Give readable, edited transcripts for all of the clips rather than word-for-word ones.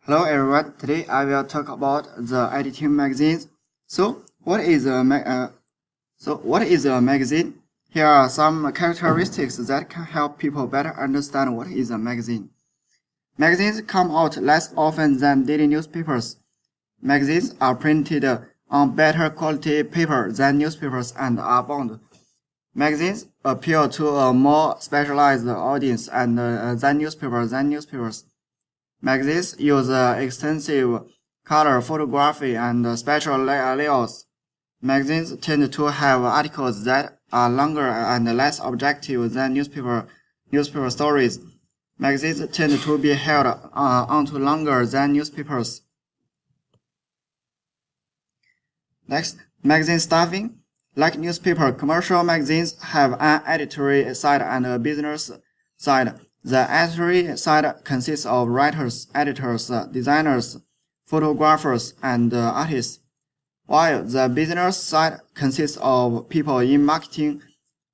Hello everyone. Today I will talk about the editing magazines. What is a magazine? Here are some characteristics that can help people better understand what is a magazine. Magazines come out less often than daily newspapers. Magazines are printed on better quality paper than newspapers and are bound. Magazines appeal to a more specialized audience than newspapers. Magazines use extensive color photography and special layouts. Magazines tend to have articles that are longer and less objective than newspaper stories. Magazines tend to be held onto longer than newspapers. Next, magazine staffing. Like newspaper, commercial magazines have an editorial side and a business side. The editorial side consists of writers, editors, designers, photographers, and artists, while the business side consists of people in marketing,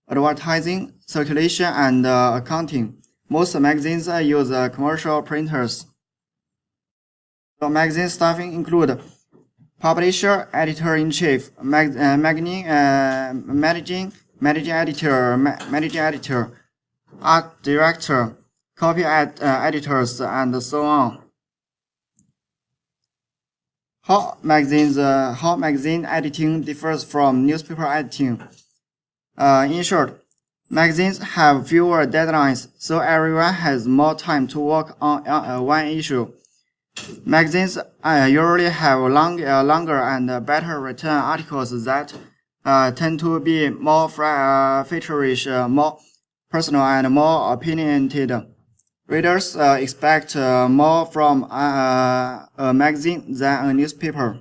advertising, circulation, and accounting. Most magazines use commercial printers. So magazine staffing include publisher, editor-in-chief, managing editor, art director, copy editors, and so on. How magazine editing differs from newspaper editing. In short, magazines have fewer deadlines, so everyone has more time to work on one issue. Magazines usually have longer and better written articles that tend to be more feature-rich, more personal, and more opinionated. Readers expect more from a magazine than a newspaper.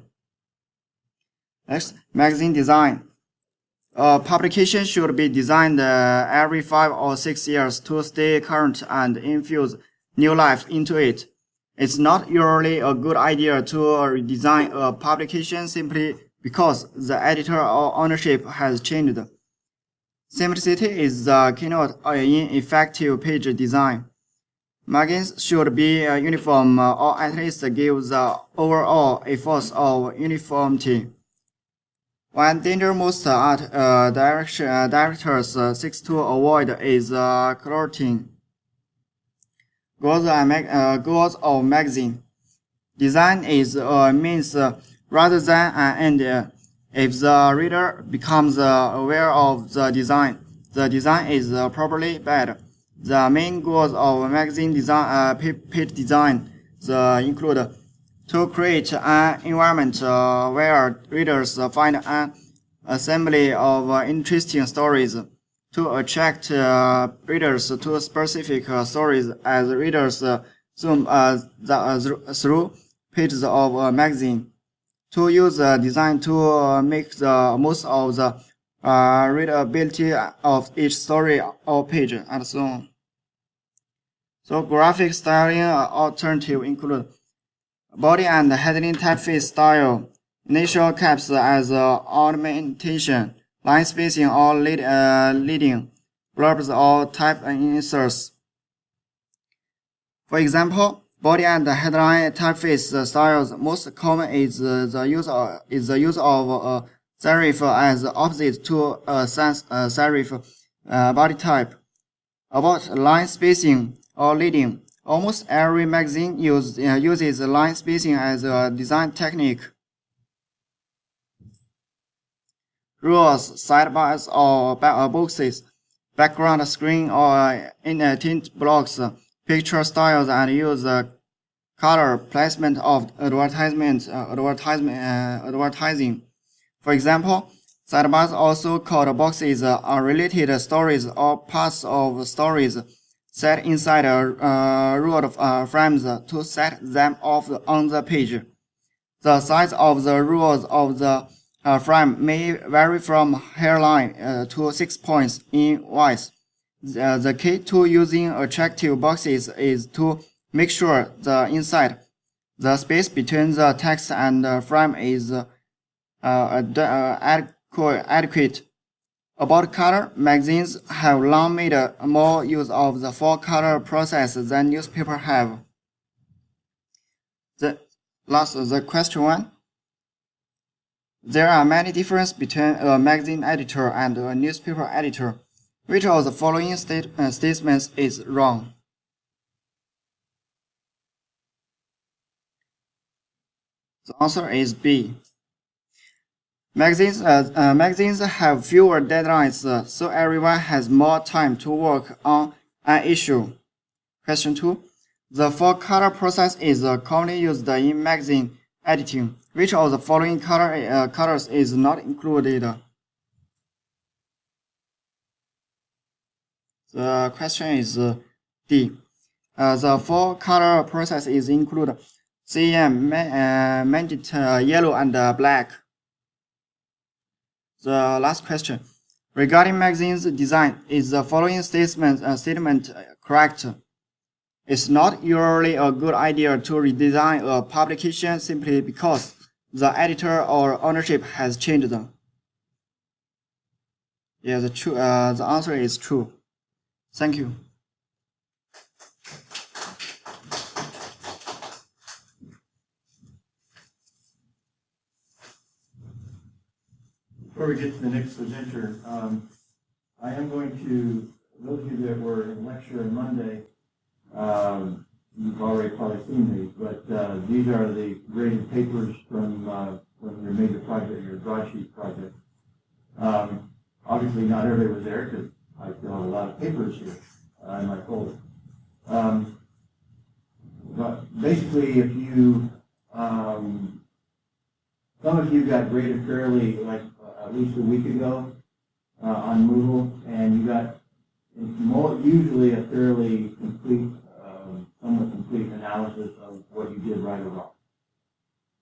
Next, magazine design. A publication should be designed every 5 or 6 years to stay current and infuse new life into it. It's not usually a good idea to redesign a publication simply because the editor or ownership has changed. Simplicity is the keynote in effective page design. Magazines should be uniform or at least give the overall ethos of uniformity. One danger most art directors seek to avoid is cluttering. Goals of magazine. Design is a means rather than an end. If the reader becomes aware of the design is probably bad. The main goals of magazine design, page design include to create an environment where readers find an assembly of interesting stories, to attract readers to specific stories as readers zoom through pages of a magazine, to use design to make the most of the readability of each story or page, and so on. So graphic styling alternative include body and heading typeface style, initial caps as ornamentation, line spacing or leading, blurbs or type inserts. For example, body and headline typeface styles. Most common is the use of serif as opposite to sans serif body type. About line spacing or leading, almost every magazine uses line spacing as a design technique. Rules, sidebars or boxes, background screen or tint blocks, picture styles, and use color placement of advertising. For example, sidebars, also called boxes, are related stories or parts of stories set inside a row of frames to set them off on the page. The size of the rows of the frame may vary from hairline to 6 points in width. The key to using attractive boxes is to make sure the space between the text and the frame is adequate. About color, magazines have long made more use of the full color process than newspapers have. The question one. There are many differences between a magazine editor and a newspaper editor. Which of the following statements is wrong? The answer is B. Magazines have fewer deadlines, so everyone has more time to work on an issue. Question 2. The four-color process is commonly used in magazine editing. Which of the following colors is not included? The question is D. The four-color process is include CM, magenta, yellow, and black. The last question. Regarding magazines design, is the following statement correct? It's not usually a good idea to redesign a publication simply because the editor or ownership has changed. Yeah, the answer is true. Thank you. Before we get to the next presenter, I am going to, those of you that were in lecture on Monday, you've already probably seen these, but these are the graded papers from your major project, your broadsheet project. Obviously not everybody was there because I still have a lot of papers here in my folder. But basically if you, some of you got graded fairly, like at least a week ago on Moodle, and you got usually a fairly complete, somewhat complete analysis of what you did right or wrong.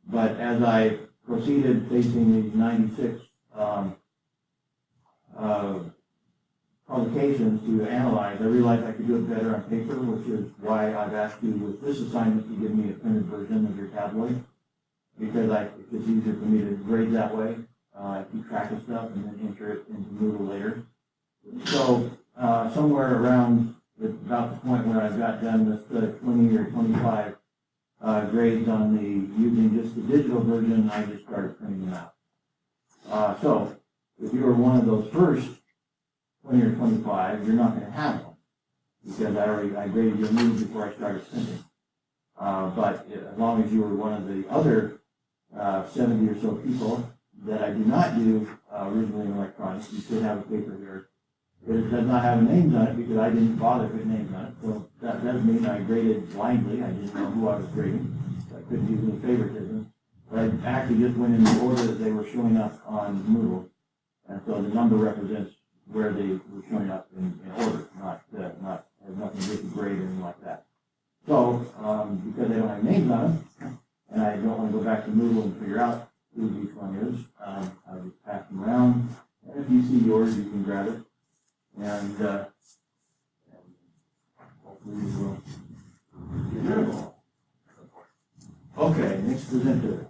But as I proceeded facing these 96 publications to analyze, I realized I could do it better on paper, which is why I've asked you with this assignment to give me a printed version of your tabloid, because it's just easier for me to grade that way, keep track of stuff, and then enter it into Moodle later. So somewhere around about the point where I've got done with 20 or 25 grades on using just the digital version, I just started printing them out. So if you were one of those first 20 or 25, you're not going to have them because I graded your Moodle before I started printing. But as long as you were one of the other 70 or so people that I did not do originally in electronics, you should have a paper here. It does not have names on it because I didn't bother to put names on it. So that doesn't mean I graded blindly. I didn't know who I was grading. So I couldn't use any favoritism. But I actually just went in the order that they were showing up on Moodle. And so the number represents where they were showing up in order, not has nothing to do with grade or anything like that. So because they don't have names on them, and I don't want to go back to Moodle and figure out who each one is, I just pass them around. And if you see yours, you can grab it. And hopefully we will get rid of them. Okay, next presenter.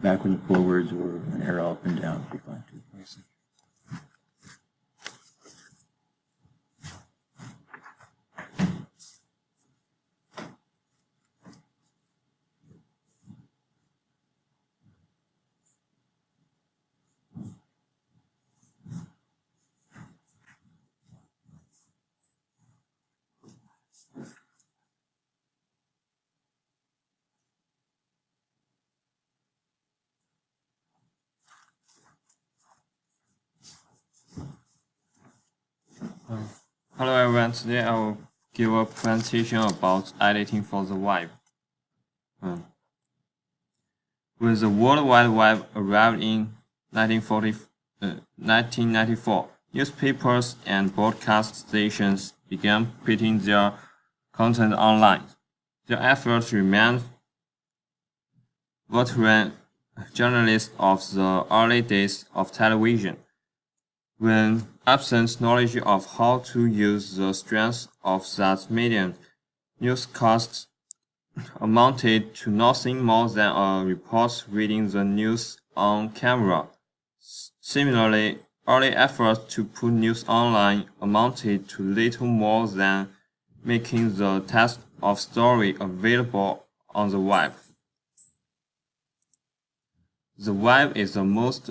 Back when the forwards were an arrow up and down, be fine too. Hello everyone, today I will give a presentation about editing for the web. When the World Wide Web arrived in 1994, newspapers and broadcast stations began putting their content online. Their efforts remained veteran journalists of the early days of television, when absent knowledge of how to use the strength of that medium, newscasts amounted to nothing more than a reporter reading the news on camera. Similarly, early efforts to put news online amounted to little more than making the text of story available on the web. The web is the most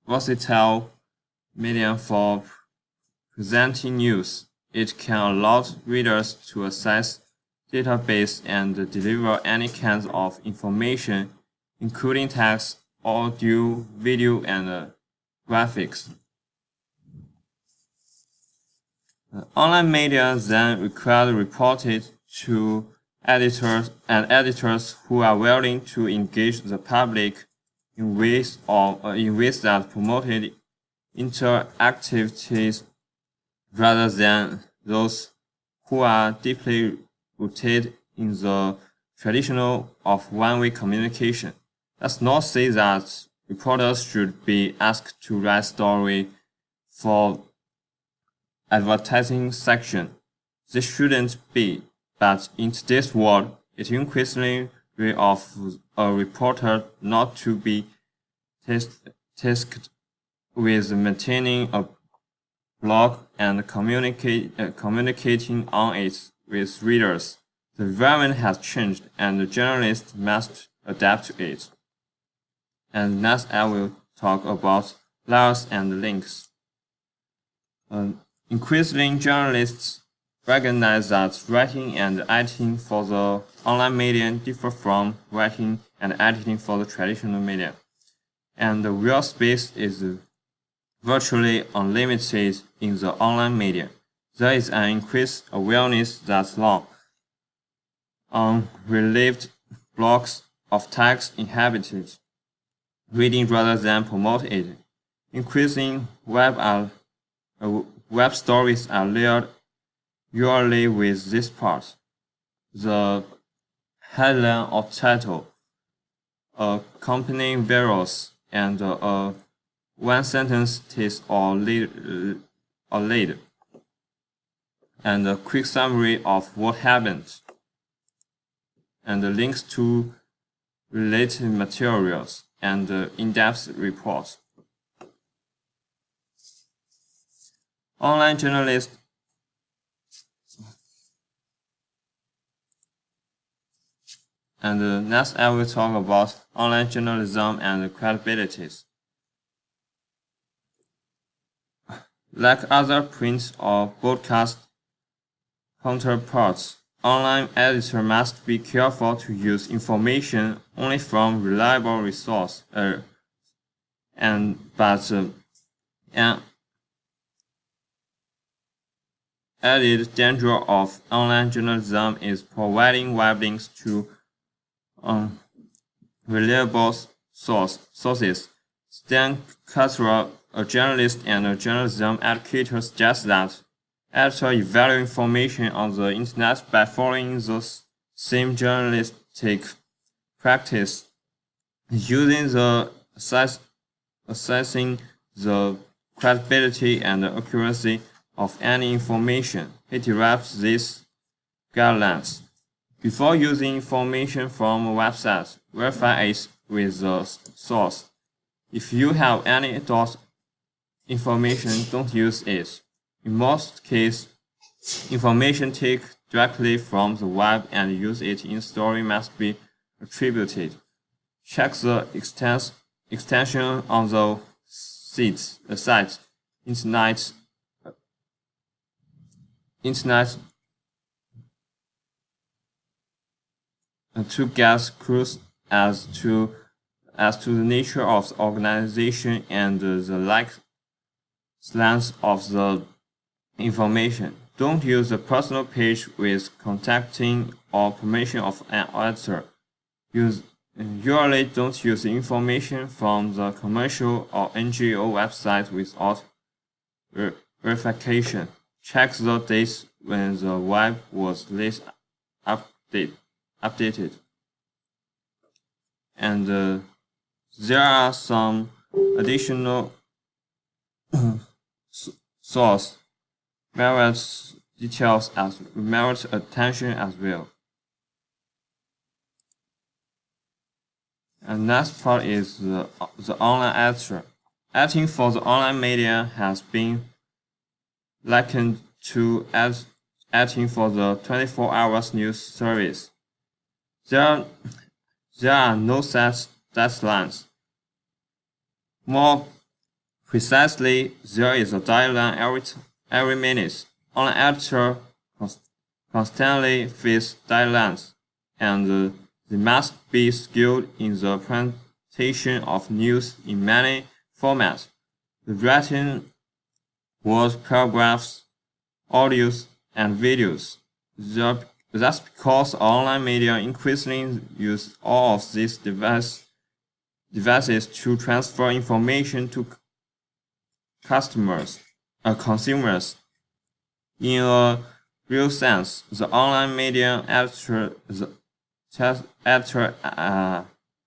versatile medium for presenting news. It can allow readers to access databases and deliver any kinds of information, including text, audio, video, and graphics. Online media then requires reported to editors who are willing to engage the public in ways that promoted interactivities rather than those who are deeply rooted in the traditional of one-way communication. That's not say that reporters should be asked to write story for advertising section. They shouldn't be, but in today's world, it increasingly rare of a reporter not to be tasked with maintaining a blog and communicating on it with readers. The environment has changed, and the journalists must adapt to it. And next, I will talk about layers and links. Increasingly, journalists recognize that writing and editing for the online media differ from writing and editing for the traditional media, and the real space is virtually unlimited in the online media. There is an increased awareness that long, unrelieved blocks of text inhabited reading rather than promote it. Increasing web stories are layered usually with this part: the headline or title, accompanying visuals, and a one-sentence text or lead, and a quick summary of what happened, and the links to related materials, and in-depth reports. Online journalists and next I will talk about online journalism and credibilities. Like other print or broadcast counterparts, online editor must be careful to use information only from reliable resource, an added danger of online journalism is providing web links to reliable sources. Stan Cutler, a journalist and a journalism educator, suggests that editors evaluate information on the internet by following the same journalistic practice, using the assessing the credibility and accuracy of any information. He derives these guidelines. Before using information from a website, verify it with the source. If you have any doubt information, don't use it. In most cases, information taken directly from the web and use it in story must be attributed. Check the extension on the site. Internet to get clues as to the nature of the organization and the length of the information. Don't use a personal page with contacting or permission of an editor. Usually don't use information from the commercial or NGO website without verification. Check the dates when the web was last updated. And there are some additional source merit details as merit attention as well. And next part is the online editor. editing for the online media has been likened to editing for the 24 hours news service. There are no set deadlines. More precisely, there is a deadline every minute. Online editor constantly face deadlines, and they must be skilled in the presentation of news in many formats. The written words, paragraphs, audios, and videos. That's because online media increasingly use all of these devices to transfer information to consumers. In a real sense, the online media editor,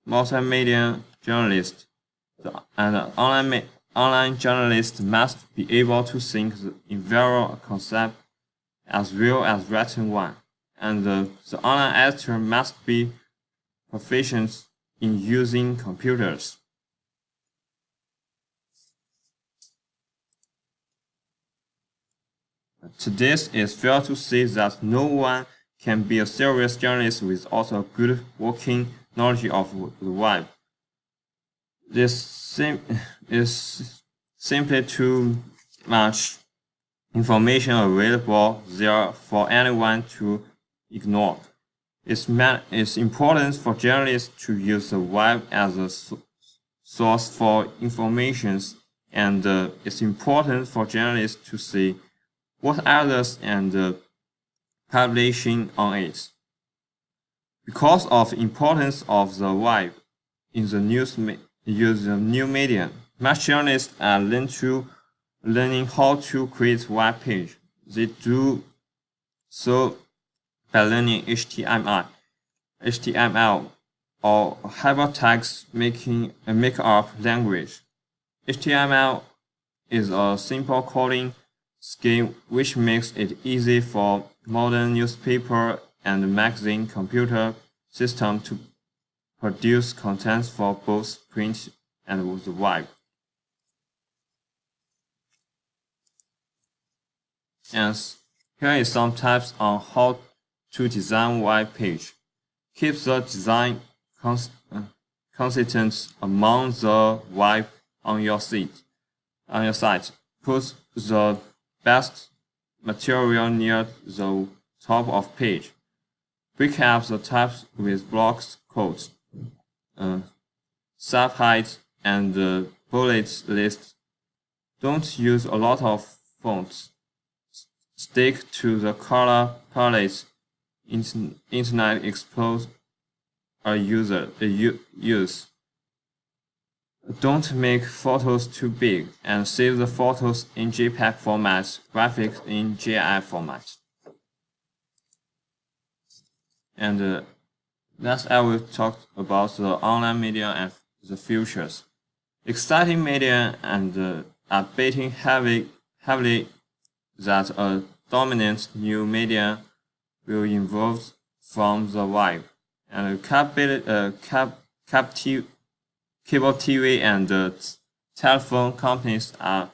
multimedia journalist, and online journalist must be able to think in visual concepts as well as written one, and the online editor must be proficient in using computers. To this, it's fair to say that no one can be a serious journalist without a good working knowledge of the web. This is simply too much information available there for anyone to ignore. It's important for journalists to use the web as a source for information, and it's important for journalists to see what others and publishing on it. Because of the importance of the web in the new media, much journalists are learning how to create web page. They do so by learning HTML or hypertext markup language. HTML is a simple coding scheme which makes it easy for modern newspaper and magazine computer system to produce content for both print and the web. And here is some tips on how to design web page. Keep the design consistent among the web on your site. Put the best material near the top of page. Break up the types with blocks quotes, subhead, and bullet lists. Don't use a lot of fonts. Stick to the color palette Internet Explorer use. Don't make photos too big, and save the photos in JPEG format, graphics in GIF format. And next I will talk about the online media and the futures. Exciting media and are betting heavily that a dominant new media will evolve from the web, and cable TV and telephone companies are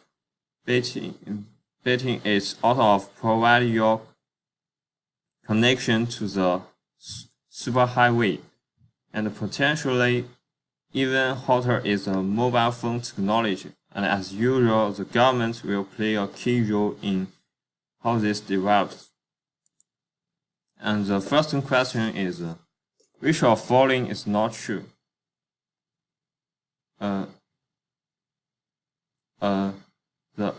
betting it out of provide your connection to the superhighway, and potentially even hotter is the mobile phone technology. And as usual, the government will play a key role in how this develops. And the first question is, which of following is not true? The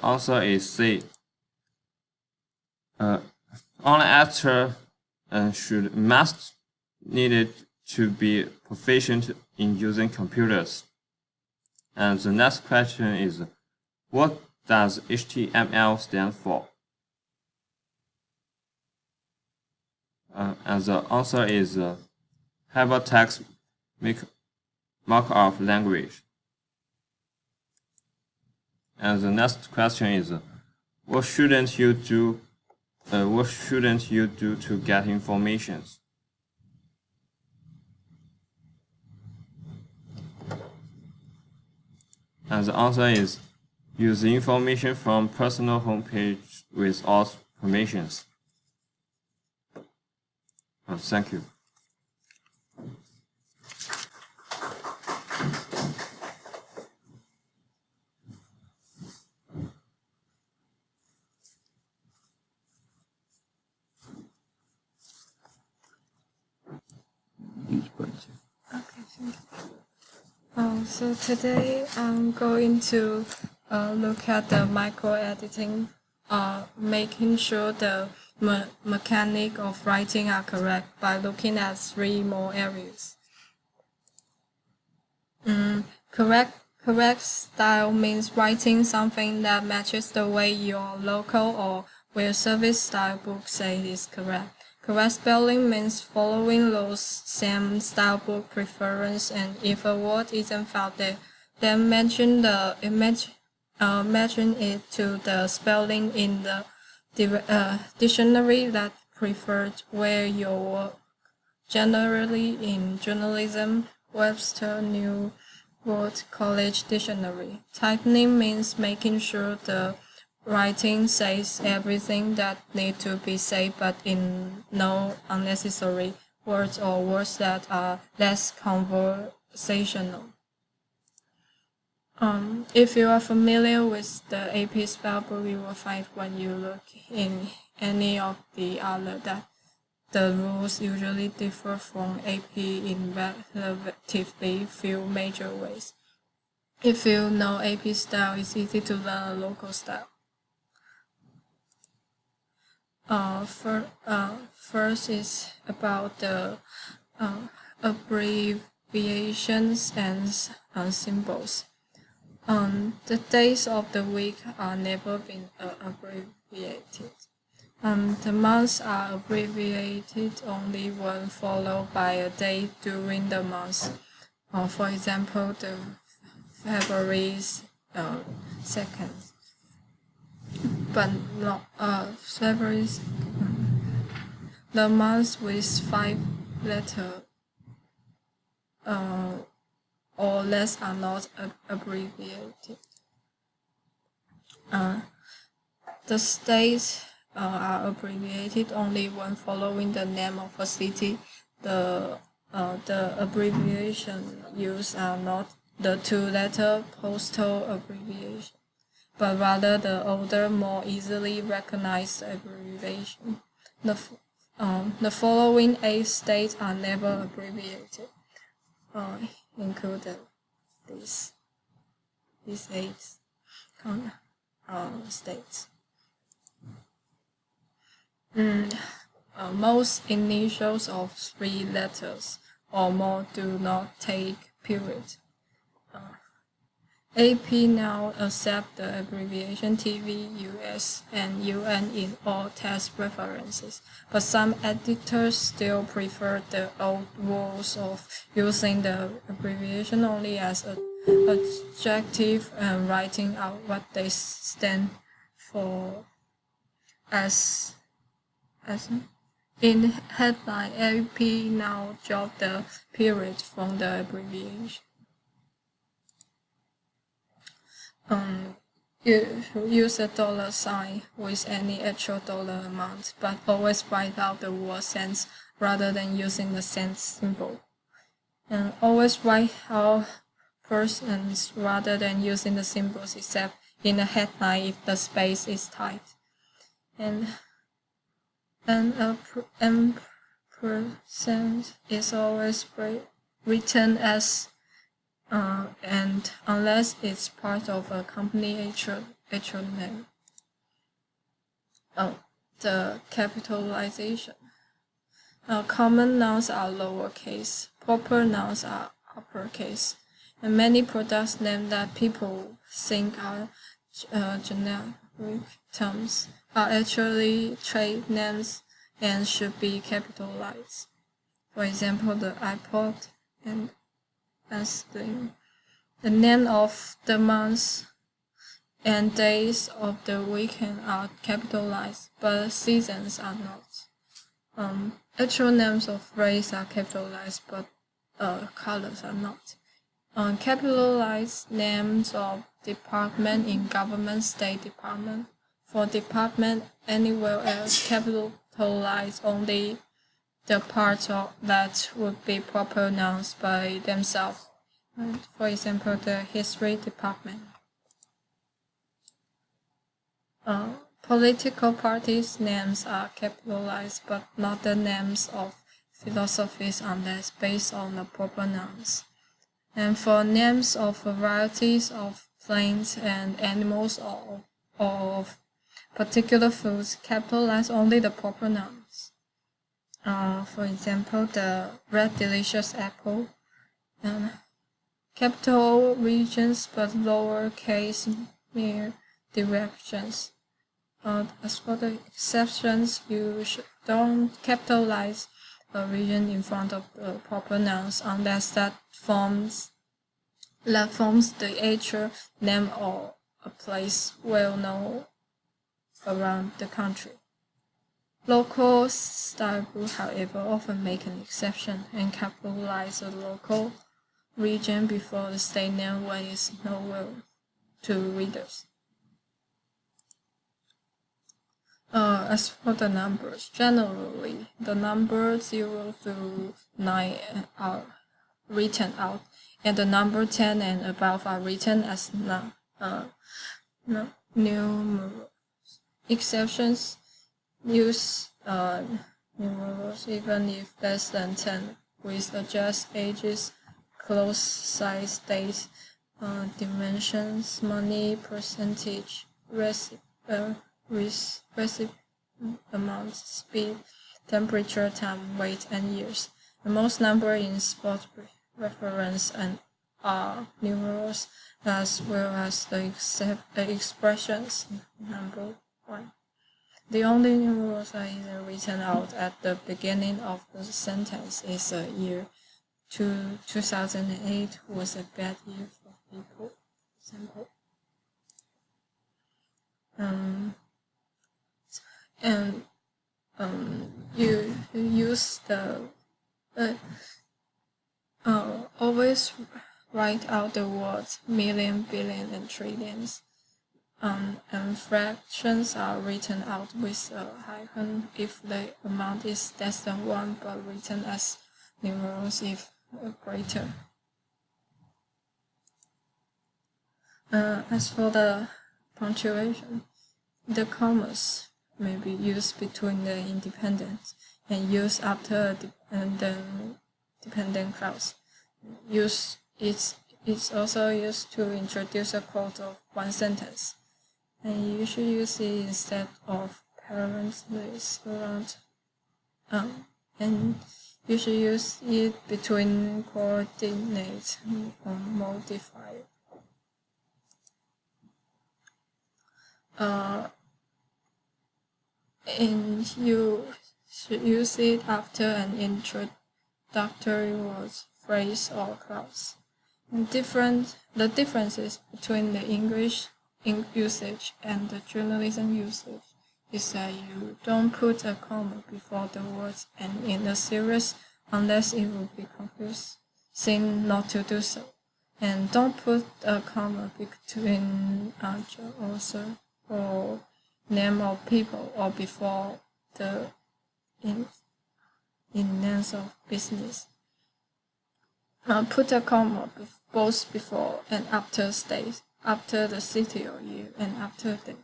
answer is C. Online actor must needed to be proficient in using computers. And the next question is, what does HTML stand for? And the answer is hypertext markup language. And the next question is, what shouldn't you do to get information? And the answer is use the information from personal homepage without permissions. Thank you. Okay, thank you. So today I'm going to look at the micro editing, making sure the mechanic of writing are correct by looking at 3 more areas. Correct style means writing something that matches the way your local or web service style book says is correct. Correct spelling means following those same style book preference, and if a word isn't found there, then mention it to the spelling in the dictionary that preferred where your work. Generally in journalism, Webster New World College Dictionary. Tightening means making sure the writing says everything that need to be said, but in no unnecessary words or words that are less conversational. If you are familiar with the AP spellbook, you will find when you look in any of the other that the rules usually differ from AP in relatively few major ways. If you know AP style, it's easy to learn a local style. First is about the abbreviations and symbols. The days of the week are never been abbreviated. The months are abbreviated only when followed by a day during the month. For example, the February's 2nd. But not February's the months with 5 letters or less are not abbreviated. The states are abbreviated only when following the name of a city. The abbreviation used are not the 2-letter postal abbreviation, but rather the older, more easily recognized abbreviation. The following 8 states are never abbreviated, including these 8 states. Most initials of 3 letters or more do not take period. AP now accept the abbreviation TV, US, and UN in all text references, but some editors still prefer the old rules of using the abbreviation only as an adjective and writing out what they stand for as in headline. AP now dropped the period from the abbreviation. You use a $sign with any actual dollar amount, but always write out the word cents rather than using the cent symbol. And always write out persons rather than using the symbols, except in a headline if the space is tight. And ampersand is always written as and unless it's part of a company actual name. The capitalization. Common nouns are lowercase, proper nouns are uppercase, and many product names that people think are generic terms are actually trade names and should be capitalized. For example, the iPod and Sling. The name of the months and days of the weekend are capitalized, but seasons are not. Actual names of race are capitalized, but colors are not. Capitalize names of department in government, State Department. For department anywhere else, capitalize only the parts that would be proper nouns by themselves. For example, the History Department. Political parties' names are capitalized, but not the names of philosophies unless based on the proper nouns. And for names of varieties of plants and animals or of particular foods, capitalize only the proper nouns. For example, the red delicious apple. Capital regions but lowercase mere directions. As for the exceptions, you don't capitalize a region in front of the proper nouns unless that forms the actual name or a place well known around the country. Local style group, however, often make an exception and capitalize a local region before the state name when it's known to readers. As for the numbers, generally the number 0 through 9 are written out, and the number 10 and above are written as numerals. Exceptions use numerals even if less than 10, with adjust ages, close size, dates, dimensions, money, percentage, amount, speed, temperature, time, weight, and years. The most number in spot reference and are numerals, as well as the expressions. Number 1. The only numerals are either written out at the beginning of the sentence is a year. 2008 was a bad year for people. Example. You use the always write out the words million, billion, and trillions. And fractions are written out with a hyphen if the amount is less than 1, but written as numerals if greater. As for the punctuation, the commas may be used between the independent and used after the dependent clause. It's also used to introduce a quote of one sentence, and you should use it instead of parentheses around, and you should use it between coordinates or modifier. And you should use it after an introductory word, phrase, or clause. The differences between the English usage and the journalism usage is that you don't put a comma before the words and in a series unless it would be confusing not to do so. And don't put a comma between author or name of people or before the in names of business. Put a comma both before and after state, after the city or year, and after the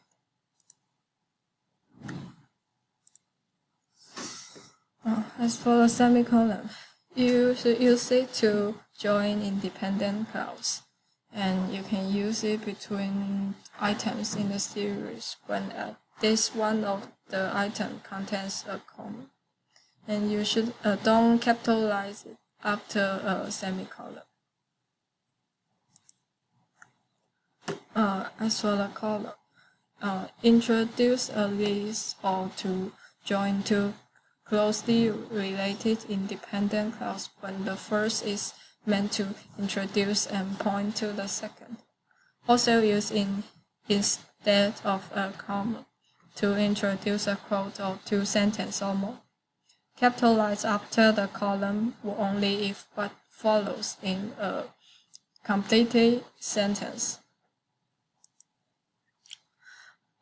as for the semicolon, you should use it to join independent clause, and you can use it between items in the series when at least one of the item contains a comma, and you should don't capitalize it after a semicolon. As for the column, introduce a list or to join two closely related independent clause when the first is meant to introduce and point to the second. Also use instead of a comma to introduce a quote or two sentences or more. Capitalize after the column only if what follows in a completed sentence.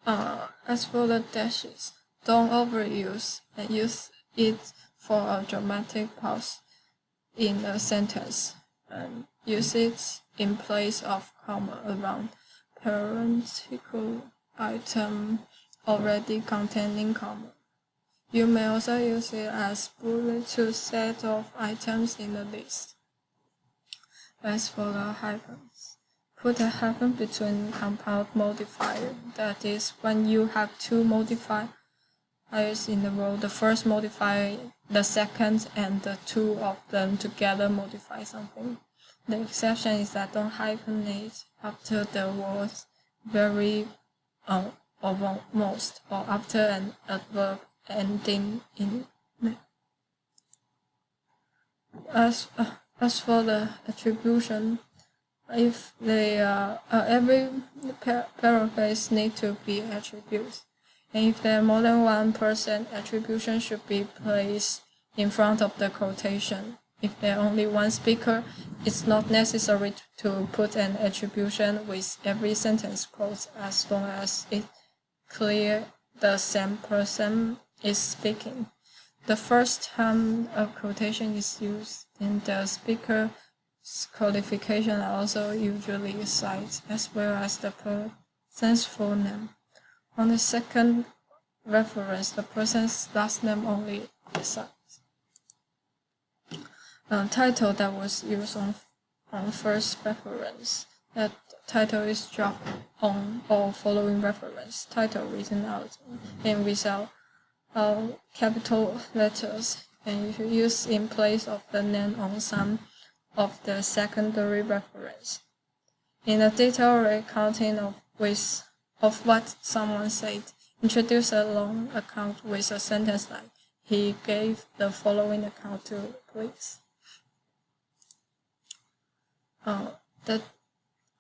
As for the dashes, don't overuse and use it for a dramatic pause in a sentence, and use it in place of comma around parenthetical item already containing comma. You may also use it as bullet to set off items in the list. As for the hyphens, put a hyphen between compound modifier. That is, when you have two modifiers in a row, the first modifier, the second, and the two of them together modify something. The exception is that don't hyphenate after the words very or most, or after an adverb ending in me. As for the attribution, if they every paraphrase need to be attributes, and if there are more than one person, attribution should be placed in front of the quotation. If there are only one speaker, it's not necessary to put an attribution with every sentence quote as long as it's clear the same person is speaking. The first time a quotation is used, then the speaker's qualification are also usually cited, as well as the person's full name. On the second reference, the person's last name only is cited. Title that was used on first reference. That title is dropped on all following reference. Title written out and without capital letters, and you should use in place of the name on some of the secondary reference. In a detailed recounting of what someone said, introduce a long account with a sentence like, "He gave the following account to police."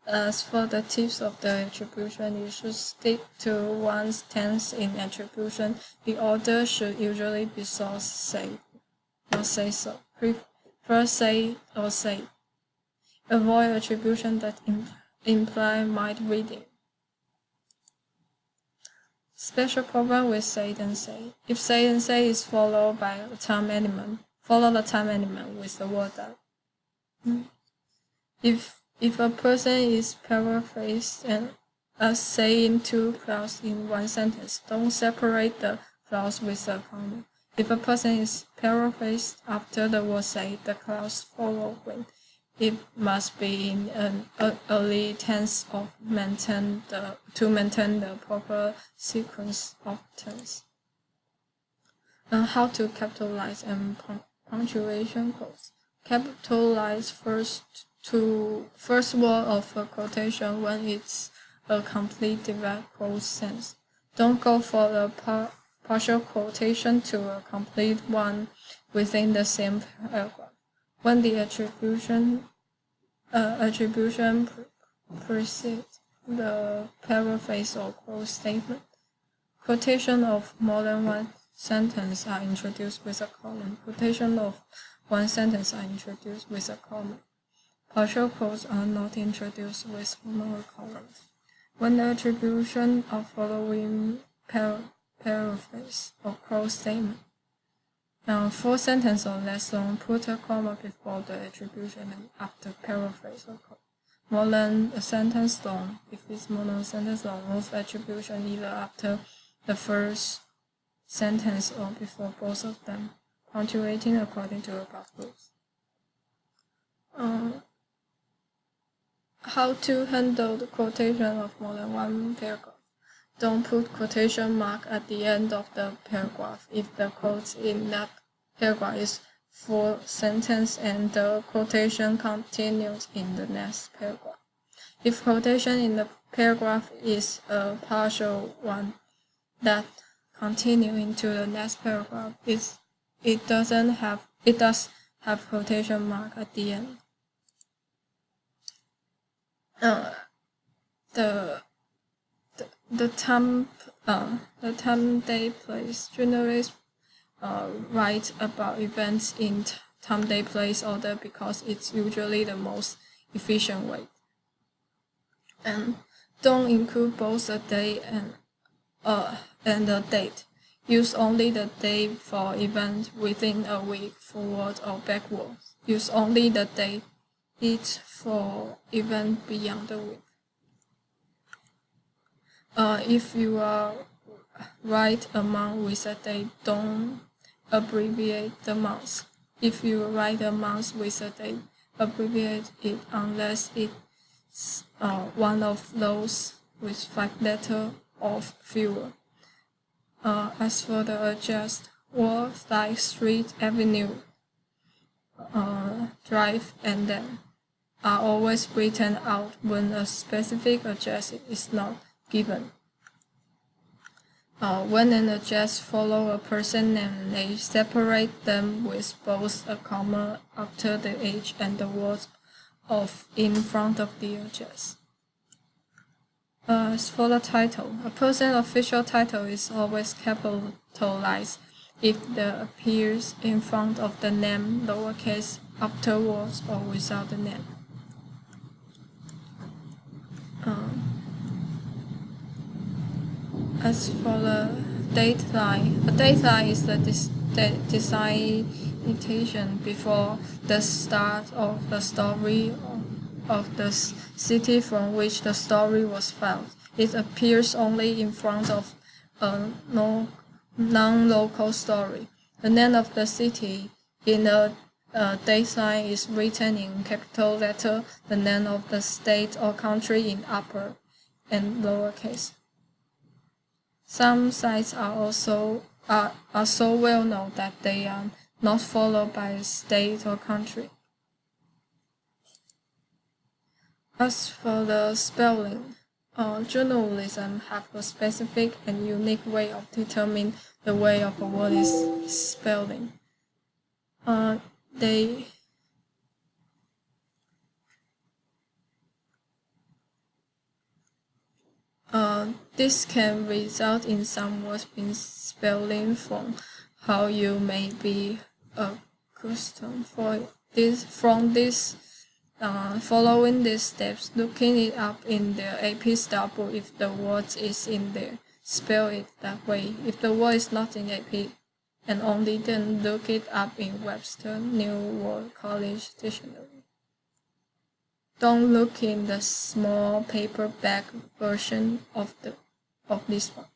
As for the tips of the attribution, you should stick to one's tense in attribution. The order should usually be source, say, or say so. First say or say. Avoid attribution that imply mind reading. Special problem with say and say. If say and say is followed by a time element, follow the time element with the word that. If a person is paraphrased and as saying two clauses in one sentence, don't separate the clause with a comma. If a person is paraphrased after the word say, the clause following, it must be in an early tense to maintain the proper sequence of tense. How to capitalize and punctuation codes. Capitalize first word of a quotation when it's a complete direct quote sense. Don't go for the partial quotation to a complete one within the same paragraph. When the attribution precedes the paraphrase or quote statement, quotation of more than one sentence are introduced with a colon. Quotation of one sentence are introduced with a comma. Partial quotes are not introduced with no colon. When the attribution of following paraphrase or quote statement, full sentence or less long, put a comma before the attribution and after paraphrase or quote. More than a sentence long, if it's more than a sentence long, move attribution either after the first sentence or before both of them, punctuating according to above rules. How to handle the quotation of more than one paragraph. Don't put quotation mark at the end of the paragraph if the quote in that paragraph is full sentence and the quotation continues in the next paragraph. If quotation in the paragraph is a partial one that continues into the next paragraph, it does have quotation mark at the end. The time, day, place. Journalists write about events in time, day, place order because it's usually the most efficient way. And don't include both a day and a date. Use only the date for event within a week, forward or backward. Use only the date for event beyond the week. If you write a month with a date, don't abbreviate the month. If you write a month with a date, abbreviate it unless it's one of those with 5 letters or fewer. As for the address, words like street, avenue, drive, and then are always written out when a specific address is not given. When an address follows a person name, they separate them with both a comma after the H and the word of in front of the address. As for the title, a person's official title is always capitalized if it appears in front of the name, lowercase, afterwards, or without the name. As for the dateline, a dateline is the designation before the start of the story of the city from which the story was found. It appears only in front of a non-local story. The name of the city in the dateline is written in capital letter, the name of the state or country in upper and lowercase. Some sites are so well known that they are not followed by a state or country. As for the spelling, journalism have a specific and unique way of determining the way of a word is spelling. This can result in some words being spelling from how you may be accustomed following these steps, looking it up in the AP style book if the word is in there, spell it that way. If the word is not in AP, and only then look it up in Webster New World College Dictionary. Don't look in the small paperback version of this one.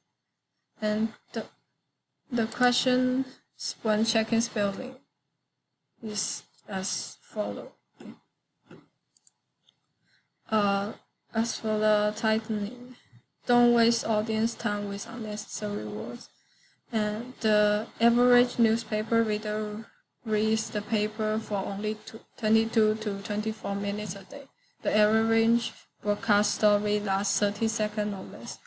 And the question when checking spelling is as follows. As for the tightening, don't waste audience time with unnecessary words. And the average newspaper reader reads the paper for only 22 to 24 minutes a day. The average broadcast story lasts 30 seconds or less.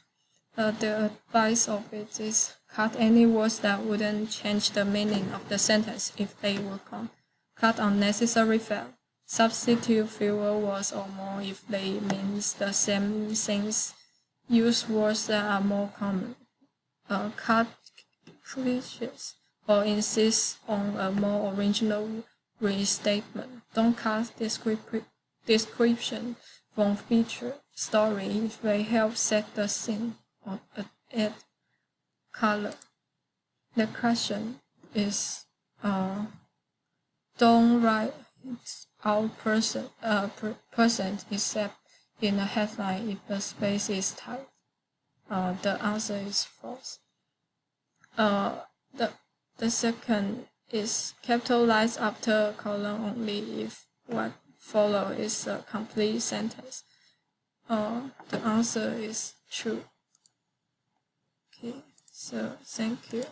The advice of it is cut any words that wouldn't change the meaning of the sentence if they were gone. Cut unnecessary fat. Substitute fewer words or more if they mean the same things. Use words that are more common. Cut cliches or insist on a more original restatement. Don't cut description from feature story if they help set the scene or add color. The question is don't write out percent except in a headline if the space is tight. The answer is false. The second is capitalized after a colon only if what follows is a complete sentence. The answer is true. Okay, so thank you.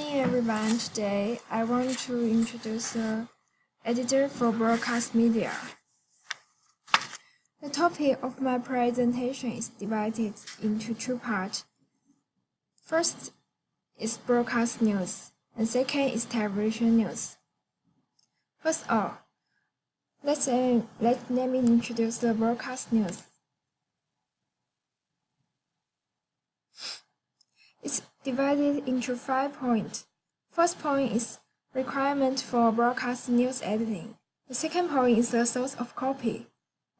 morning, everyone. Today, I want to introduce the editor for broadcast media. The topic of my presentation is divided into two parts. First is broadcast news, and second is television news. First of all, let me introduce the broadcast news. It's divided into 5 points. First point is requirement for broadcast news editing. The second point is the source of copy.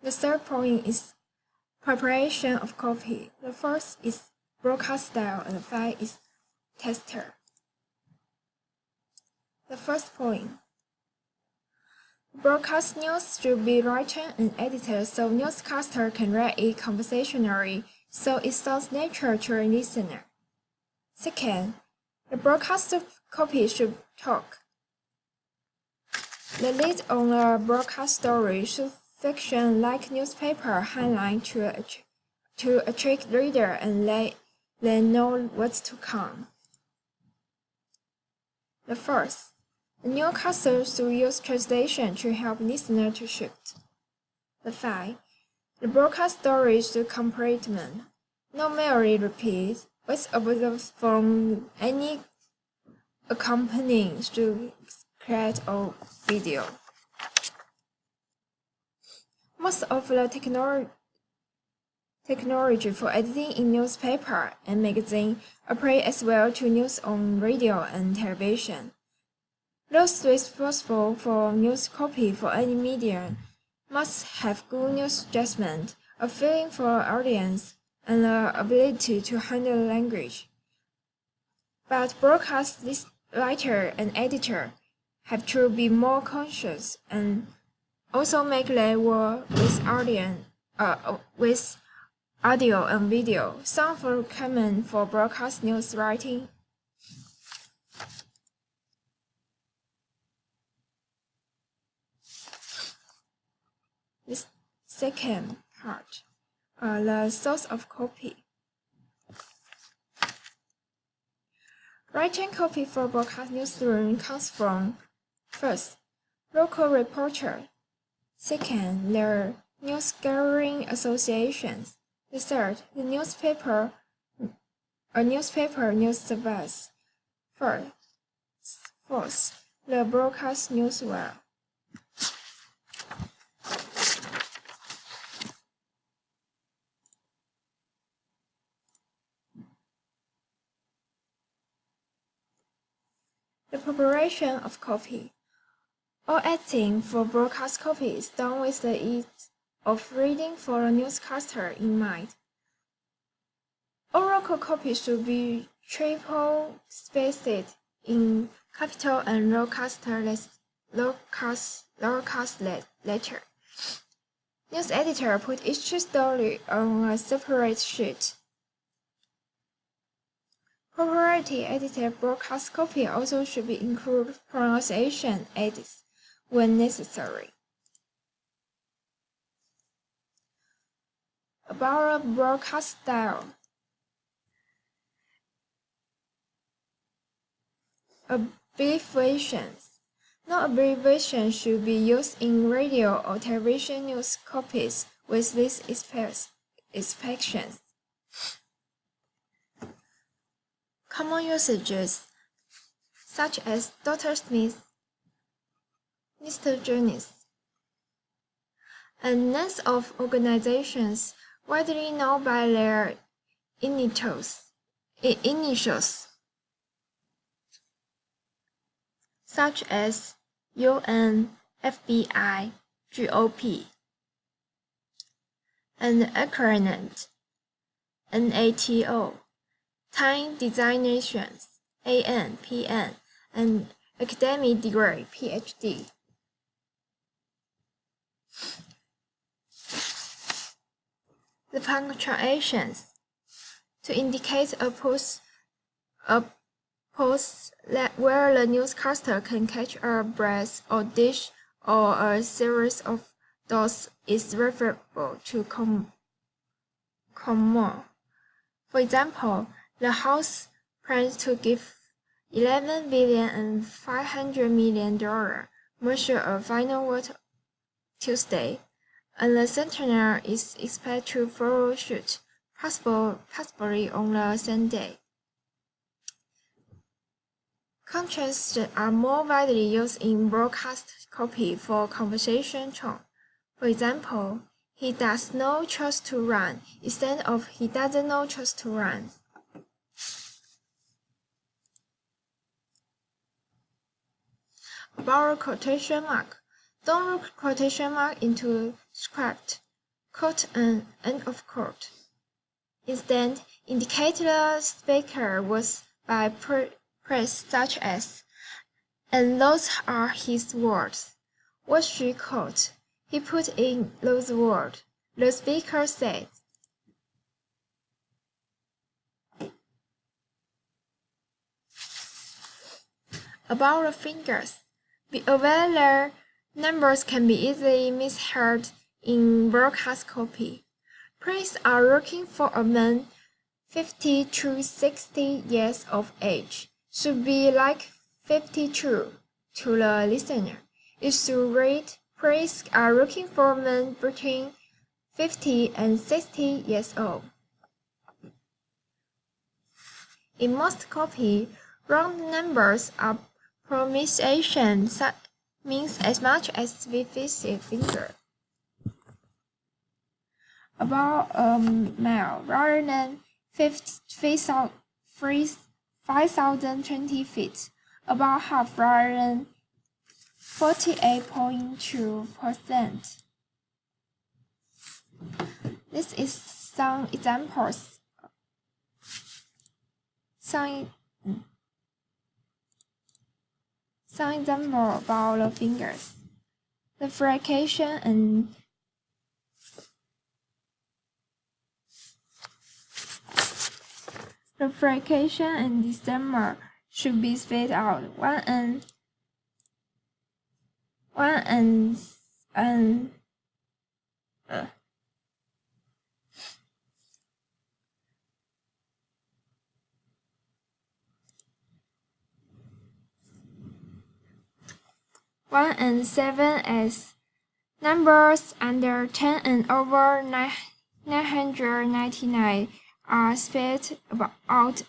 The third point is preparation of copy. The fourth is broadcast style, and the fifth is tester. The first point. Broadcast news should be written and edited so newscaster can read it conversationally, so it sounds natural to a listener. Second, the broadcast copy should talk. The lead on a broadcast story should fiction like newspaper headline to attract reader and let them know what's to come. The fourth, the newscaster should use translation to help listener to shift. The fifth, the broadcast story should complement, not merely repeat, what's observed from any accompanying to create a video. Most of the technology for editing in newspaper and magazine apply as well to news on radio and television. Those responsible for news copy for any medium must have good news judgment, a feeling for audience, and the ability to handle language. But broadcast writer and editor have to be more conscious and also make their work with audio and video. Some for common for broadcast news writing. This second part, the source of copy. Writing copy for broadcast newsroom comes from, first, local reporter, second, their news gathering associations, the third, the newspaper news service, fourth, the broadcast news wire. The preparation of copy. All editing for broadcast copy is done with the ease of reading for a newscaster in mind. All local copy should be triple-spaced in capital and lowercase letter. News editor put each story on a separate sheet. Properly edited broadcast copy also should include pronunciation edits when necessary. About a broadcast style. Abbreviations. No abbreviation should be used in radio or television news copies with these inspections. Common usages, such as Dr. Smith, Mr. Jones, and names of organizations widely known by their initials, such as UN, FBI, GOP, and acronym NATO. Time designations, AN, PN, and academic degree, PhD. The punctuations, to indicate a pause where the newscaster can catch a breath or dish or a series of dots is referable to comma. For example, the House plans to give $11 billion and $500 million merger a final vote Tuesday, and the Sentinel is expected to follow suit, possibly on the same day. Contrasts are more widely used in broadcast copy for conversation tone. For example, he does not choose to run instead of he doesn't know choose to run. About quotation mark. Don't look quotation mark into script, quote and end of quote. Instead, indicate the speaker was by praise such as, and those are his words. What she quote? He put in those words. The speaker said. About the fingers. Be aware that numbers can be easily misheard in broadcast copy. Priests are looking for a man 50 to 60 years of age. Should be like 52 to the listener. It should read, priests are looking for men between 50 and 60 years old. In most copy, round numbers are pronunciation means as much as with his finger. About a mile rather than 5,020 feet. About half rather than 48.2%. This is some examples. Some example about the fingers. The frication and December should be spelled out. One and 7 as numbers under 10 and over 999 are spelled out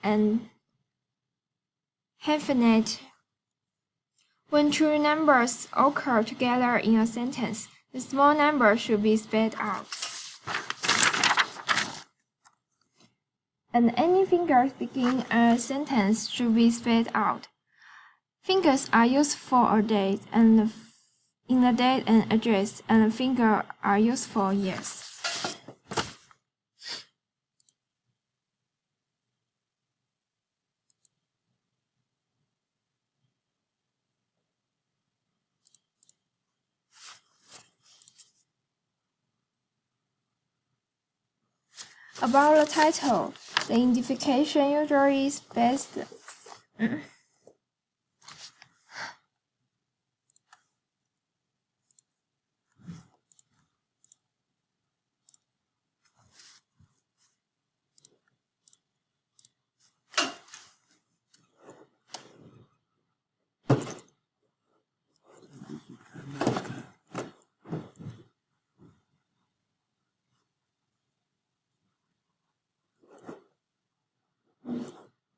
and hyphenate. When two numbers occur together in a sentence, the small number should be spelled out. And any fingers begin a sentence should be spelled out. Fingers are used for a date and in the date and address, and fingers are used for years. About the title, the identification usually is best.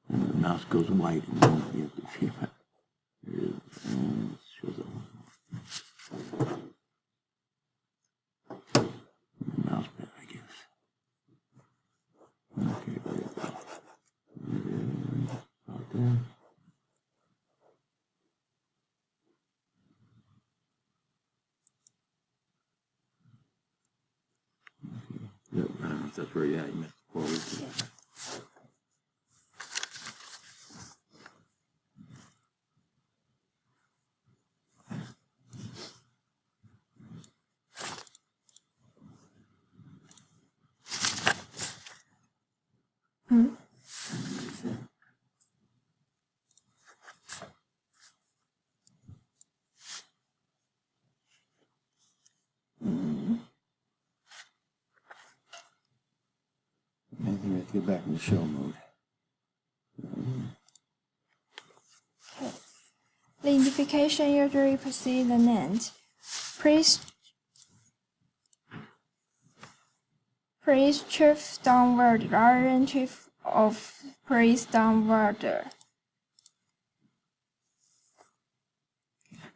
And the mouse goes white and then you have to see if there it is. And it shows up. Mouse pad, I guess. Okay, there you go. Out there. Yep, I don't know if that's where you're at. You meant forward. I think we have to get back into show mode. The identification usually precedes the name. Please shift downward rather than shift off. Please downward.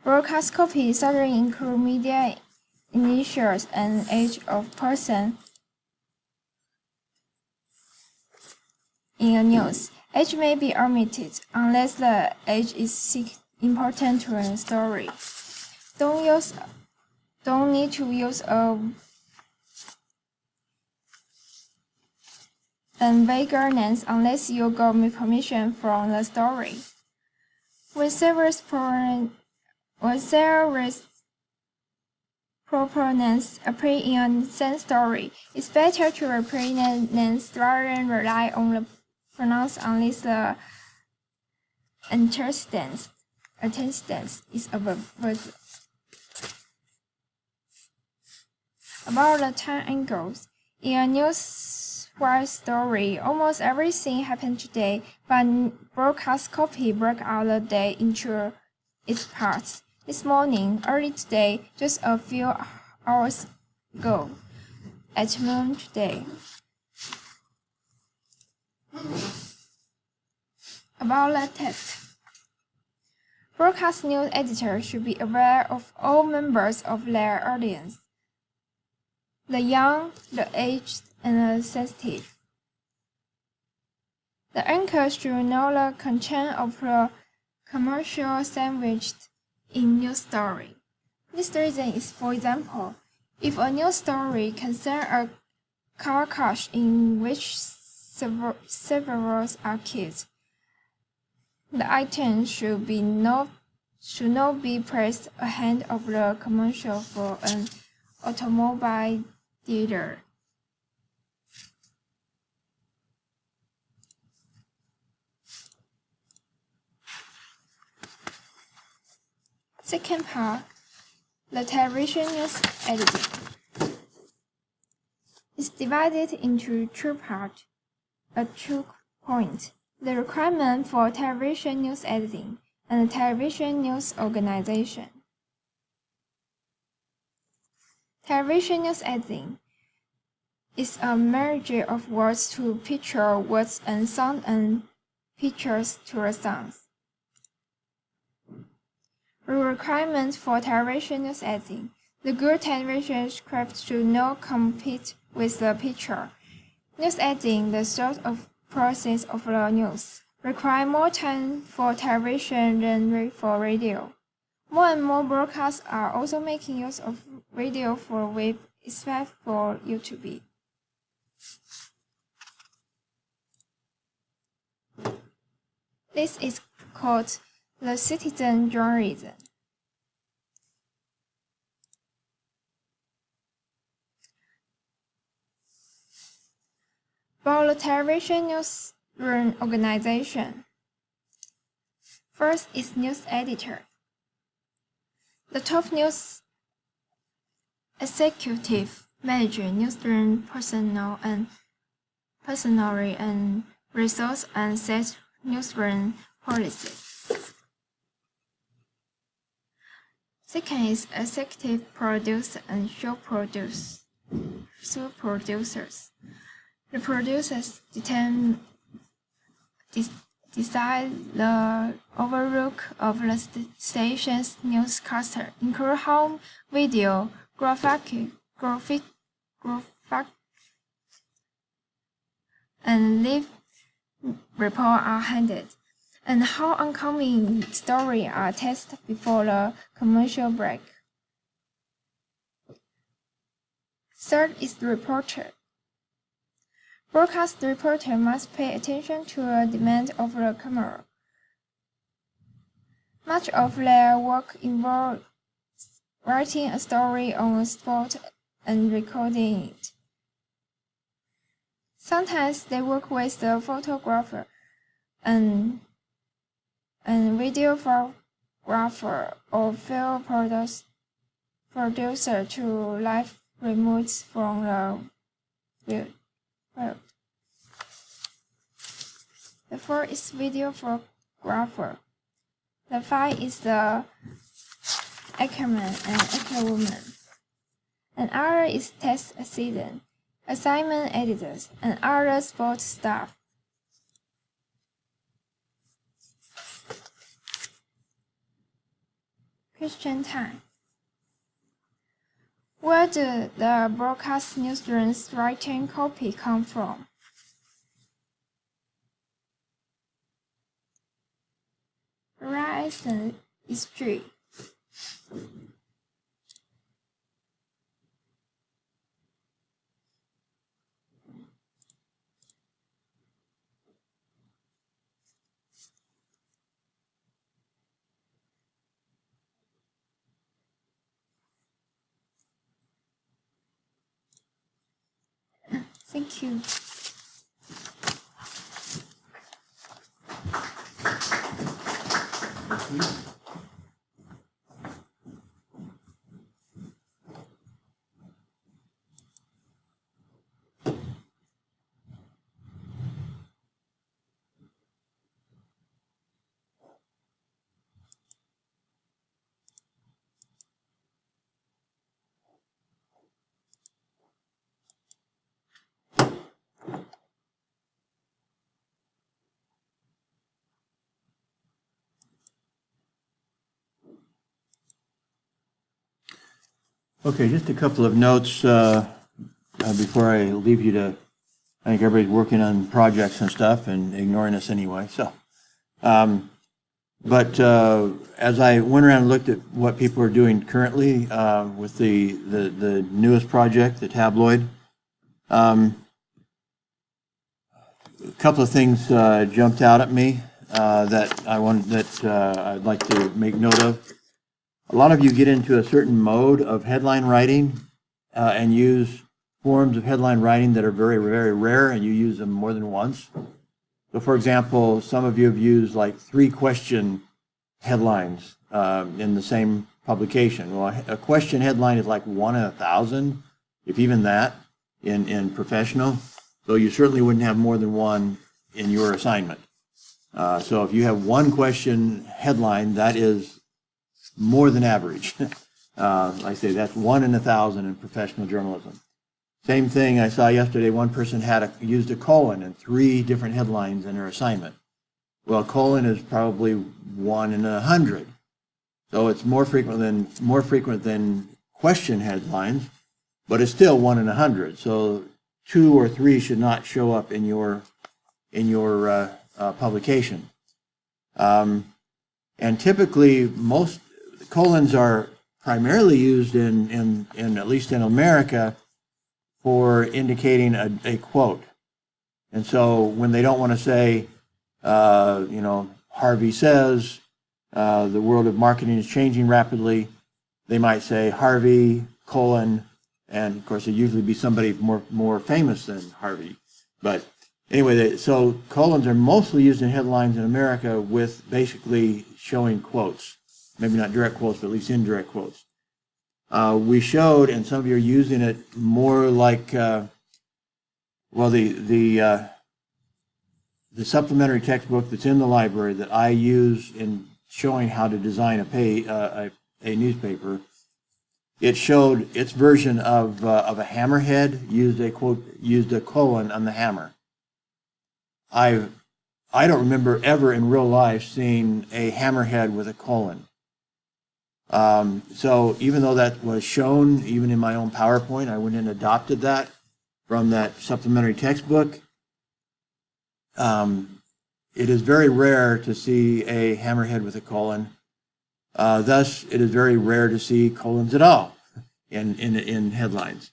Broadcast copy certainly include media initials and age of person in a news. Age may be omitted unless the age is important to a story. Don't need to use a vague names unless you got permission from the story. When there is proper names appear in a same story, it's better to replace names rather than rely on the pronouns unless the antecedent is available. About the time angles, in a newswire story, almost everything happened today, but broadcast copy broke out the day into its parts. This morning, early today, just a few hours ago, at noon today. About the text. Broadcast news editors should be aware of all members of their audience. The young, the aged, and the sensitive. The anchor should know the content of the commercial sandwiched in news story. This reason is, for example, if a news story concerns a car crash in which several are killed, the item should not be placed ahead of the commercial for an automobile dealer. Second part, the television news editing is divided into two parts. A 2-point, the requirement for television news editing and the television news organization. Television news editing is a merger of words to picture, words and sound, and pictures to the sounds. The requirements for television news editing. The good television script should not compete with the picture. News editing, the sort of process of the news, requires more time for television than for radio. More and more broadcasts are also making use of radio for web, except for YouTube. This is called the citizen journalism. About the television newsroom organization. First is news editor. The top news executive manager newsroom personnel and resource and sets newsroom policies. Second is executive producer and show producers. The producers decide the overlook of the station's newscaster, include how video, graphic, and live report are handled, and how oncoming stories are tested before the commercial break. Third is the reporter. Broadcast reporter must pay attention to the demand of the camera. Much of their work involves writing a story on the spot and recording it. Sometimes they work with the photographer and videographer or film producer to live remotes from the field. The fourth is videographer. The 5 is the Ackerman and Ackerwoman. And other is test assistant, assignment editors, and other support staff. Question time. Where did the broadcast newsroom's written copy come from? The right answer is 3. Thank you. Okay, just a couple of notes before I leave you to. I think everybody's working on projects and stuff and ignoring us anyway. So, but as I went around and looked at what people are doing currently with the newest project, the tabloid, a couple of things jumped out at me that I'd like to make note of. A lot of you get into a certain mode of headline writing and use forms of headline writing that are very, very rare, and you use them more than once. So, for example, some of you have used like 3-question headlines in the same publication. Well, a question headline is like 1 in 1,000, if even that, in professional. So you certainly wouldn't have more than one in your assignment. So if you have 1 question headline, that is more than average. Like I say, that's 1 in 1,000 in professional journalism. Same thing I saw yesterday, one person used a colon in 3 different headlines in her assignment. Well, colon is probably 1 in 100. So it's more frequent than question headlines, but it's still 1 in 100. So 2 or 3 should not show up in your publication. And typically, most colons are primarily used in at least in America for indicating a quote. And so when they don't want to say, Harvey says, the world of marketing is changing rapidly, they might say Harvey, colon, and of course it'd usually be somebody more famous than Harvey. But anyway, so colons are mostly used in headlines in America with basically showing quotes. Maybe not direct quotes, but at least indirect quotes. We showed, and some of you are using it more like, the supplementary textbook that's in the library that I use in showing how to design a newspaper. It showed its version of a hammerhead used a colon on the hammer. I don't remember ever in real life seeing a hammerhead with a colon. So even though that was shown, even in my own PowerPoint, I went and adopted that from that supplementary textbook. It is very rare to see a hammerhead with a colon. Thus, it is very rare to see colons at all in headlines.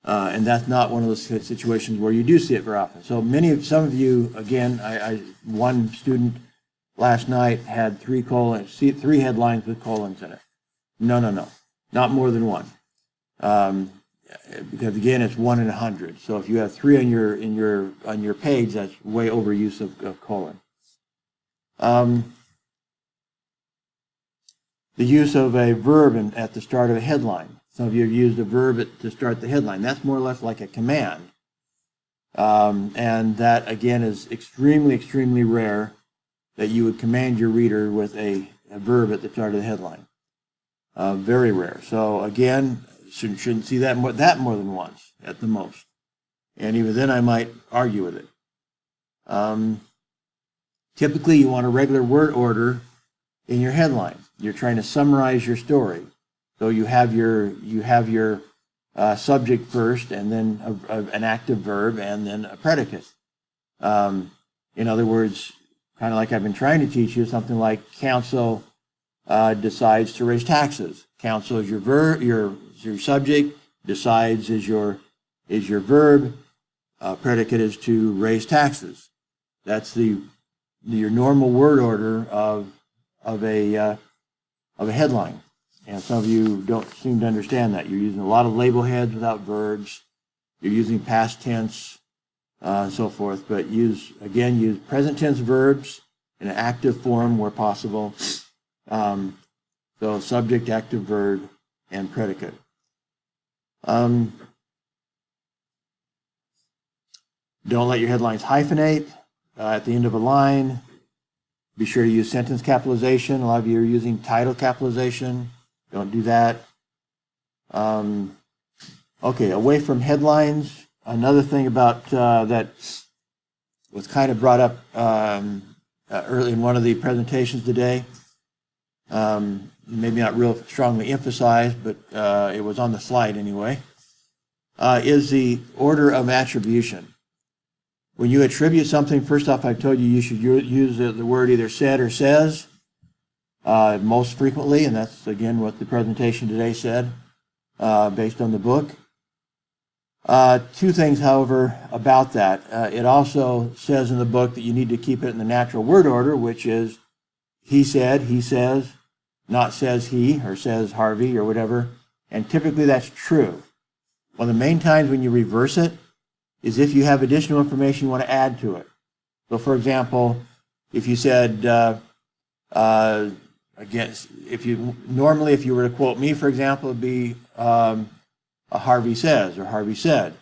And that's not one of those situations where you do see it very often. So some of you, again, one student last night had 3 headlines with colons in it. No, not more than 1. Because again, it's 1 in 100. So if you have 3 on your page, that's way overuse of colon. The use of a verb at the start of a headline. Some of you have used a verb to start the headline. That's more or less like a command. And that, again, is extremely, extremely rare that you would command your reader with a verb at the start of the headline. Very rare. So again, shouldn't see that more than once at the most. And even then I might argue with it. Typically you want a regular word order in your headline. You're trying to summarize your story. So you have your subject first, and then an active verb, and then a predicate. In other words, kind of like I've been trying to teach you, something like council decides to raise taxes. Council is your verb, your subject. Decides is your verb. Predicate is to raise taxes. That's your normal word order of a headline. And some of you don't seem to understand that. You're using a lot of label heads without verbs. You're using past tense and so forth. But use present tense verbs in an active form where possible. So subject, active verb, and predicate. Don't let your headlines hyphenate at the end of a line. Be sure to use sentence capitalization. A lot of you are using title capitalization. Don't do that. Okay, away from headlines. Another thing about that was kind of brought up early in one of the presentations today, maybe not real strongly emphasized, but it was on the slide anyway, is the order of attribution. When you attribute something, first off, I've told you should use the word either said or says most frequently, and that's, again, what the presentation today said based on the book. Two things, however, about that. It also says in the book that you need to keep it in the natural word order, which is he said, he says, not says he, or says Harvey, or whatever. And typically that's true. One of the main times when you reverse it is if you have additional information you want to add to it. So, for example, if you said, again, if you were to quote me, for example, it'd be a Harvey says or Harvey said.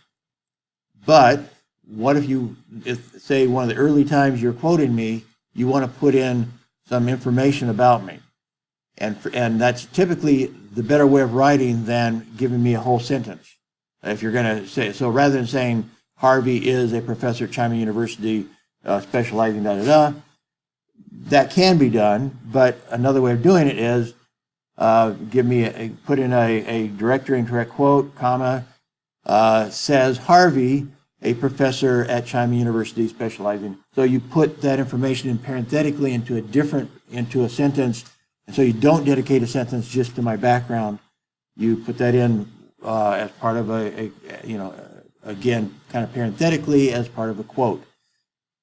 But what if say one of the early times you're quoting me, you want to put in some information about me, and that's typically the better way of writing than giving me a whole sentence. If you're going to say so, rather than saying Harvey is a professor at China University specializing that can be done, but another way of doing it is put in a direct or incorrect quote, comma, says Harvey, a professor at China University specializing. So you put that information in parenthetically into a sentence, and so you don't dedicate a sentence just to my background. You put that in as part of again, kind of parenthetically as part of a quote.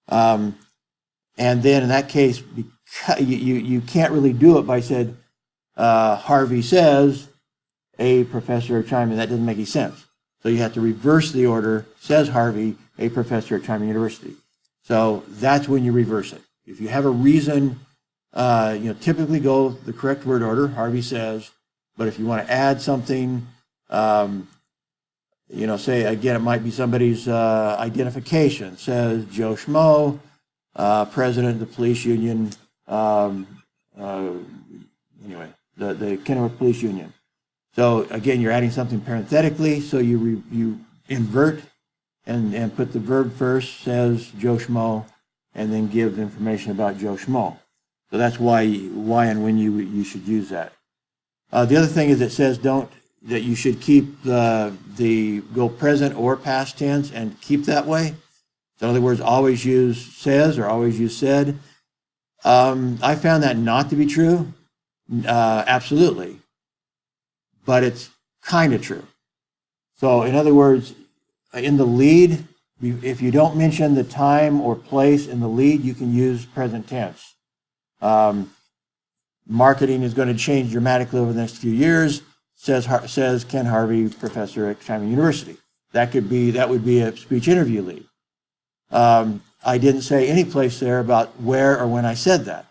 And then in that case, because you can't really do it by said Harvey says a professor at China. That doesn't make any sense. So you have to reverse the order. Says Harvey, a professor at China University. So that's when you reverse it. If you have a reason, typically go the correct word order. Harvey says. But if you want to add something, say again, it might be somebody's identification. Says Joe Schmo, president of the police union. Anyway, the Kennewick Police Union. So again, you're adding something parenthetically, so you invert and put the verb first, says Joe Schmo, and then give information about Joe Schmo. So that's why and when you should use that. The other thing is it says that you should keep go present or past tense and keep that way. So in other words, always use says or always use said. I found that not to be true. Absolutely. But it's kind of true. So in other words, in the lead, if you don't mention the time or place in the lead, you can use present tense. Marketing is going to change dramatically over the next few years, says Ken Harvey, professor at China University. That would be a speech interview lead. I didn't say any place there about where or when I said that.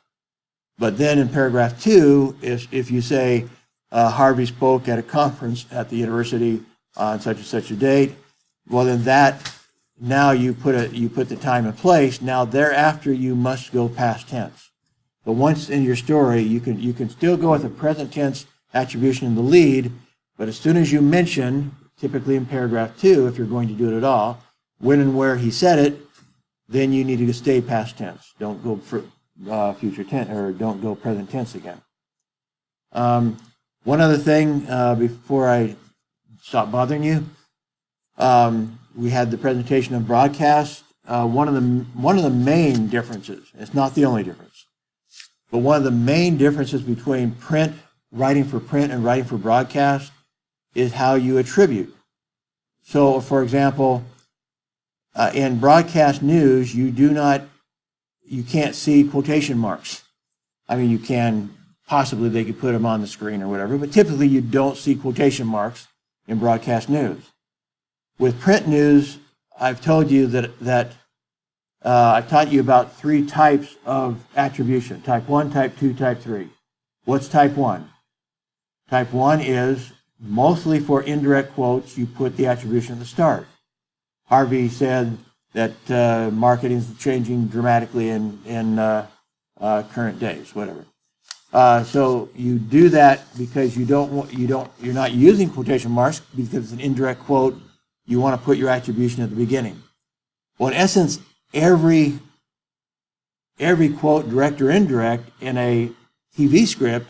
But then in paragraph 2, if you say Harvey spoke at a conference at the university on such and such a date, well then now you put the time and place. Now thereafter you must go past tense. But once in your story, you can still go with a present tense attribution in the lead, but as soon as you mention, typically in paragraph 2, if you're going to do it at all, when and where he said it, then you need to stay past tense. Don't go for future tense, or don't go present tense again. One other thing before I stop bothering you, we had the presentation of broadcast. One of the main differences, it's not the only difference, but one of the main differences between writing for print and writing for broadcast is how you attribute. So, for example, in broadcast news, you can't see quotation marks. I mean, you can, possibly they could put them on the screen or whatever, but typically you don't see quotation marks in broadcast news. With print news, I've told you that I've taught you about 3 types of attribution: type 1, type 2, type 3. What's type 1? Type 1 is mostly for indirect quotes. You put the attribution at the start. Harvey said that marketing is changing dramatically in current days, whatever. So you do that because you're not using quotation marks because it's an indirect quote. You want to put your attribution at the beginning. Well, in essence, every quote, direct or indirect, in a TV script,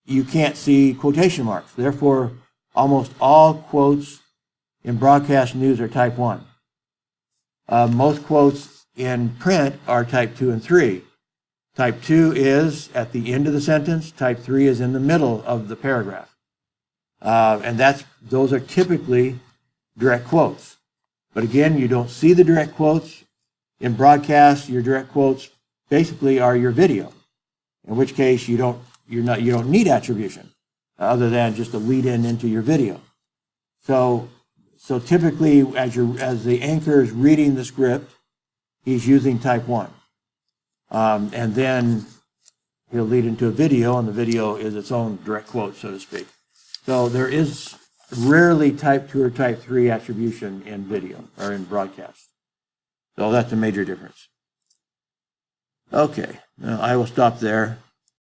you can't see quotation marks. Therefore, almost all quotes in broadcast news are type 1. Most quotes in print are type 2 and 3. Type 2 is at the end of the sentence. Type 3 is in the middle of the paragraph. And those are typically direct quotes. But again, you don't see the direct quotes. In broadcast, your direct quotes basically are your video, in which case you don't need attribution other than just a lead-in into your video. So typically, as the anchor is reading the script, he's using type 1. And then he'll lead into a video, and the video is its own direct quote, so to speak. So there is rarely type 2 or type 3 attribution in video or in broadcast. So that's a major difference. Okay, I will stop there.